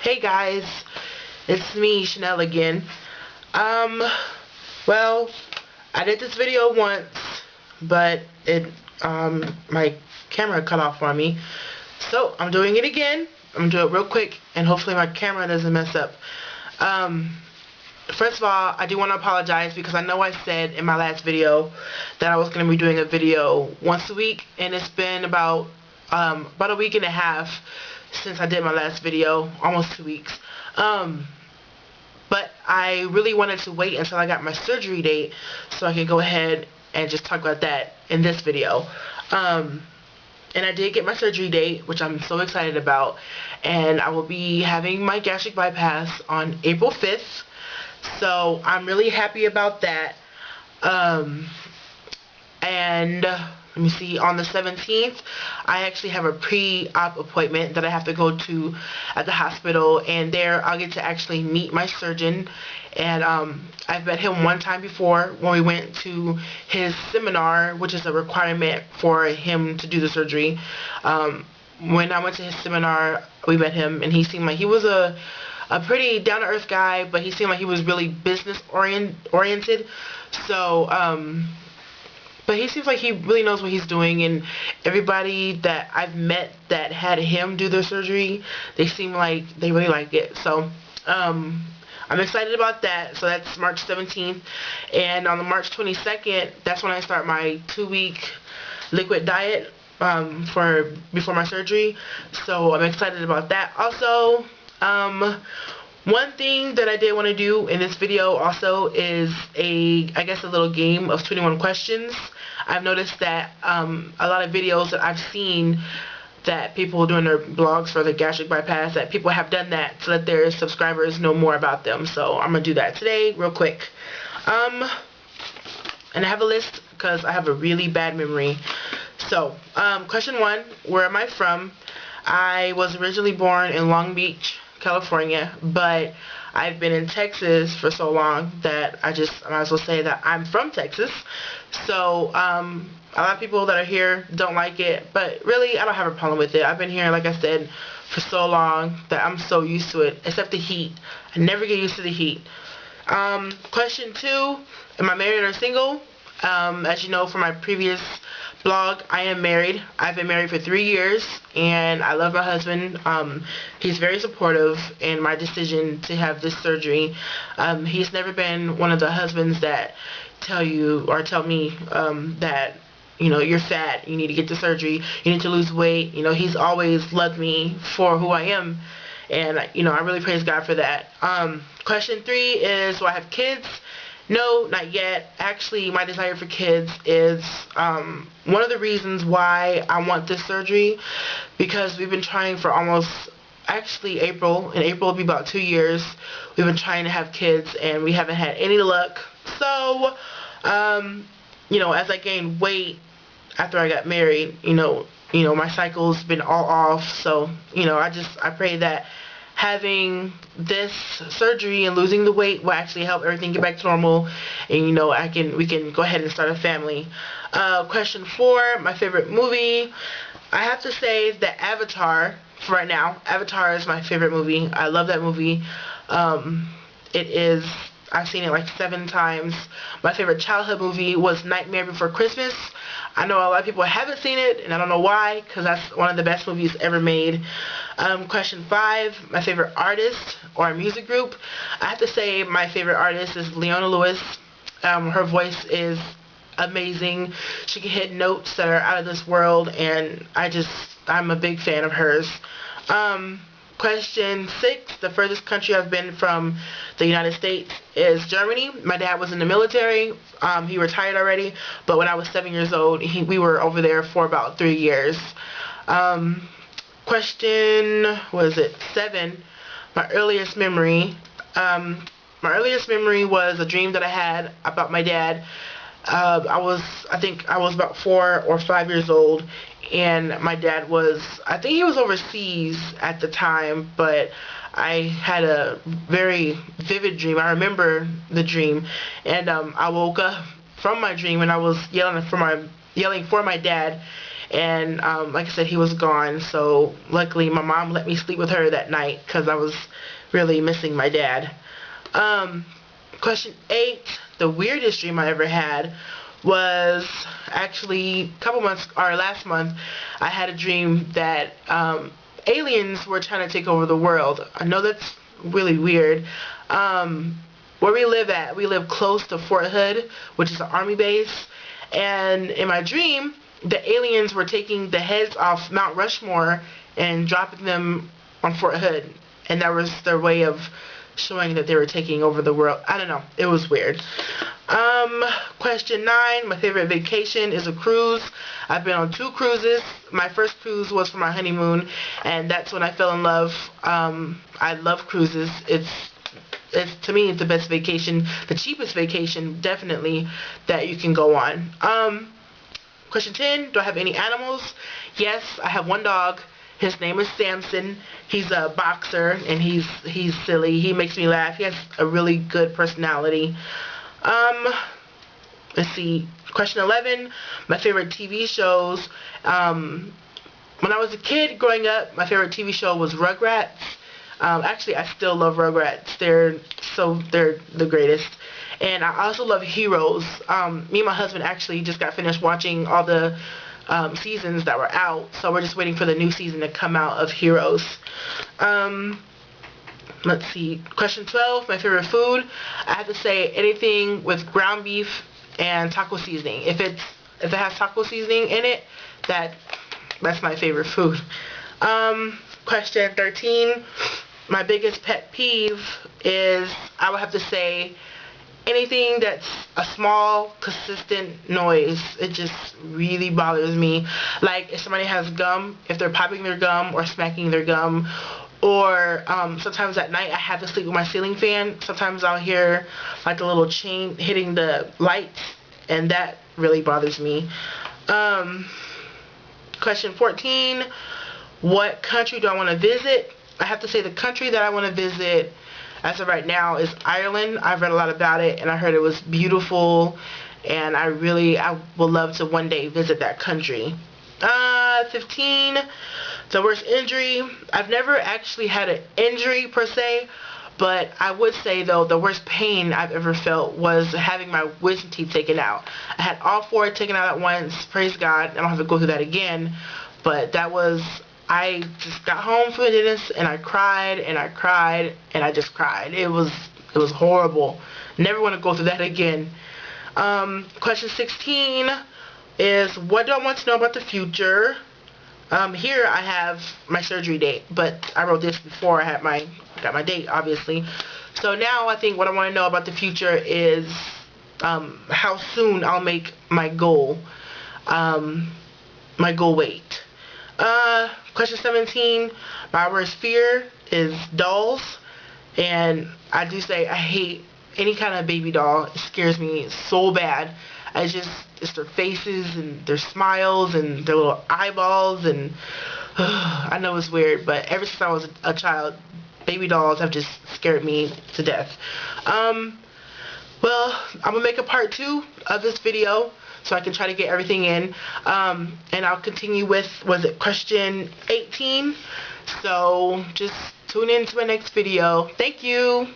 Hey guys, it's me, Chanel again. Um, well, I did this video once, but my camera cut off on me. So, I'm doing it again. I'm gonna do it real quick, and hopefully my camera doesn't mess up. First of all, I do want to apologize because I know I said in my last video that I was going to be doing a video once a week, and it's been about a week and a half since I did my last video, almost 2 weeks. But I really wanted to wait until I got my surgery date so I could go ahead and just talk about that in this video. And I did get my surgery date, which I'm so excited about, and I will be having my gastric bypass on April 5th. So I'm really happy about that. And let me see, on the 17th, I actually have a pre-op appointment that I have to go to at the hospital, and there I'll get to actually meet my surgeon. And I've met him one time before when we went to his seminar, which is a requirement for him to do the surgery. When I went to his seminar, we met him, and he seemed like he was a pretty down-to-earth guy, but he seemed like he was really business oriented. So, but he seems like he really knows what he's doing, and everybody that I've met that had him do their surgery, they seem like they really like it. So, I'm excited about that. So that's March 17th, and on the March 22nd, that's when I start my 2-week liquid diet before my surgery. So I'm excited about that. Also, one thing that I did want to do in this video also is I guess a little game of 21 questions. I've noticed that a lot of videos that I've seen that people doing their blogs for the gastric bypass, that people have done that so that their subscribers know more about them. So I'm going to do that today real quick. And I have a list because I have a really bad memory. So, question 1, where am I from? I was originally born in Long Beach, California, but I've been in Texas for so long that I might as well say that I'm from Texas. So, a lot of people that are here don't like it, but really, I don't have a problem with it. I've been here, like I said, for so long that I'm so used to it, except the heat. I never get used to the heat. Question 2, am I married or single? As you know from my previous blog, I am married. I've been married for 3 years, and I love my husband. He's very supportive in my decision to have this surgery. He's never been one of the husbands that tell me that, you know, you're fat, you need to get the surgery, you need to lose weight. You know, he's always loved me for who I am, and, you know, I really praise God for that. Question 3 is, do I have kids? No, not yet. Actually, my desire for kids is one of the reasons why I want this surgery, because we've been trying for almost, actually April will be about 2 years. We've been trying to have kids, and we haven't had any luck. So, you know, as I gained weight after I got married, you know, my cycle's been all off. So, you know, I pray that having this surgery and losing the weight will actually help everything get back to normal, and, you know, we can go ahead and start a family. Question 4, my favorite movie. I have to say that Avatar, for right now, Avatar is my favorite movie. I love that movie. I've seen it like 7 times. My favorite childhood movie was Nightmare Before Christmas. I know a lot of people haven't seen it, and I don't know why, because that's one of the best movies ever made. Question 5, my favorite artist or music group. I have to say my favorite artist is Leona Lewis. Her voice is amazing. She can hit notes that are out of this world, and I'm a big fan of hers. Question 6, the furthest country I've been from the United States is Germany. My dad was in the military. He retired already, but when I was 7 years old, we were over there for about 3 years. Question, 7, my earliest memory. My earliest memory was a dream that I had about my dad. I think I was about 4 or 5 years old, and my dad I think he was overseas at the time, but I had a very vivid dream. I remember the dream, and I woke up from my dream, and I was yelling for my dad, and like I said, he was gone. So luckily my mom let me sleep with her that night because I was really missing my dad. Question 8, the weirdest dream I ever had was actually a couple months, or last month. I had a dream that aliens were trying to take over the world. I know that's really weird. Where we live close to Fort Hood, which is an army base, and in my dream, the aliens were taking the heads off Mount Rushmore and dropping them on Fort Hood, and that was their way of showing that they were taking over the world. I don't know. It was weird. Question 9. My favorite vacation is a cruise. I've been on 2 cruises. My first cruise was for my honeymoon, and that's when I fell in love. I love cruises. It's to me, it's the best vacation, the cheapest vacation, definitely, that you can go on. Question 10. Do I have any animals? Yes, I have one dog. His name is Samson. He's a boxer, and he's silly. He makes me laugh. He has a really good personality. Let's see. Question 11. My favorite TV shows. When I was a kid growing up, my favorite TV show was Rugrats. Actually, I still love Rugrats. They're the greatest. And I also love Heroes. Me and my husband actually just got finished watching all the seasons that were out, so we're just waiting for the new season to come out of Heroes. Let's see. Question 12. My favorite food. I have to say anything with ground beef and taco seasoning. If it has taco seasoning in it, that's my favorite food. Question 13. My biggest pet peeve is, I would have to say, anything that's a small, consistent noise. It just really bothers me. Like if somebody has gum, if they're popping their gum or smacking their gum, or sometimes at night I have to sleep with my ceiling fan. Sometimes I'll hear like a little chain hitting the lights, and that really bothers me. Question 14. What country do I want to visit? I have to say the country that I want to visit as of right now is Ireland. I've read a lot about it, and I heard it was beautiful, and I would love to one day visit that country. 15. The worst injury. I've never actually had an injury per se, but I would say though the worst pain I've ever felt was having my wisdom teeth taken out. I had all 4 taken out at once. Praise God, I don't have to go through that again. But that was, I just got home from the dentist, and I cried and I cried and I just cried. It was horrible. Never want to go through that again. Question 16 is, what do I want to know about the future? Here I have my surgery date, but I wrote this before I got my date, obviously. So now I think what I want to know about the future is how soon I'll make my goal weight. Question 17. My worst fear is dolls, and I do say I hate any kind of baby doll. It scares me so bad. It's their faces and their smiles and their little eyeballs, and I know it's weird, but ever since I was a child, baby dolls have just scared me to death. Well, I'm gonna make a part 2 of this video so I can try to get everything in, and I'll continue with, was it question 18? So just tune in to my next video. Thank you.